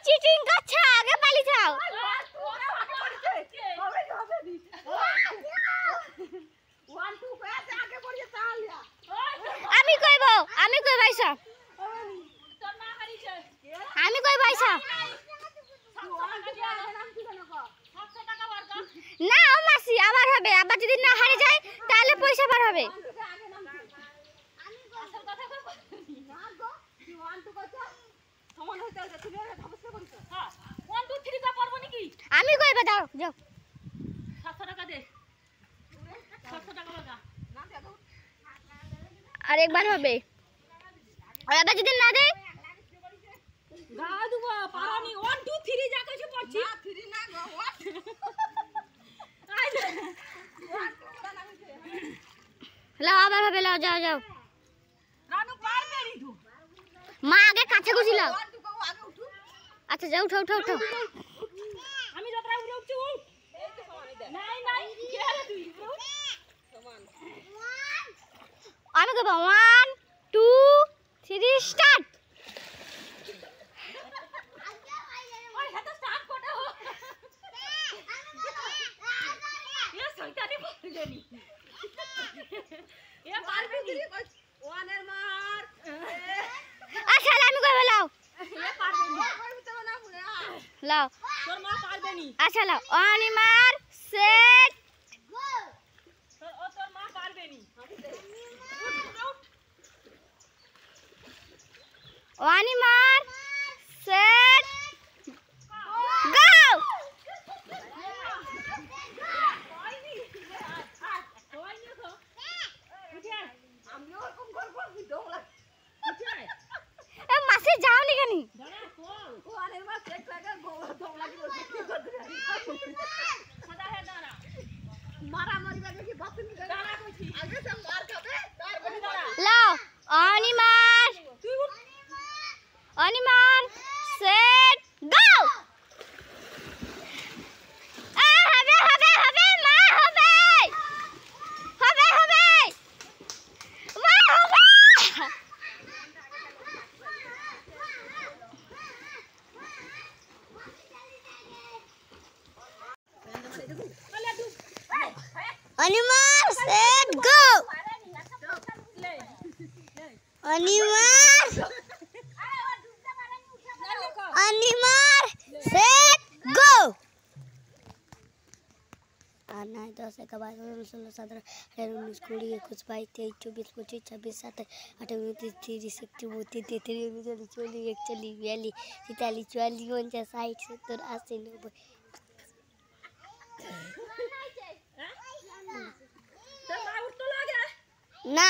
cheating का अच्छा आगे पाली जाओ আমি কইব আইসা আমি কইব আইসা না ও মাসি আবার হবে আবার যদি না হারি যায় তাহলে পয়সা বার হবে আমি কইব দাও যাও 700 টাকা দে 700 টাকা লাগা আর একবার হবে আর আবার যদি না দেয় গা দুবা পারানি 1 2 3 যা কইছে পড়ছি না 3 না গো 1 আইলে লাও আবার হবে লাও যাও যাও রানু পারবে নি তো মা আগে কাছে গুছি লাও আচ্ছা যাও উঠো উঠো উঠো আমি যাত্রা উড়ে উঠছি এই তো সমানই দে নাই নাই কে রে তুই সমান আমি কইব 1 2 3 স্টার্ট ওই হাতে স্টার্ট করতে হো এ শয়তানি বলতে নি এ পারবে নি ওয়ানের মার আচ্ছা আমি কইব লাও এ পারবে নি কইতে না পুরা লাও তোর মা পারবে নি আচ্ছা লাও অনিমার সেট গো তোর মা পারবে নি অনিমার সেট গো এ মাসি যাও নি কেনি লাও অনিমার অনিমার সেট গো হবে হবে হবে মা হবে হবে হবে মা হবে অনিমার সেট গো অনিমার অনিমার সেট গো 8 9 10 11 12 16 17 18 19 20 21 22 23 24 25 26 27 28 29 30 31 32 33 34 41 42 43 44 45 60 70 80 90 তোর মা উঠতো লাগে না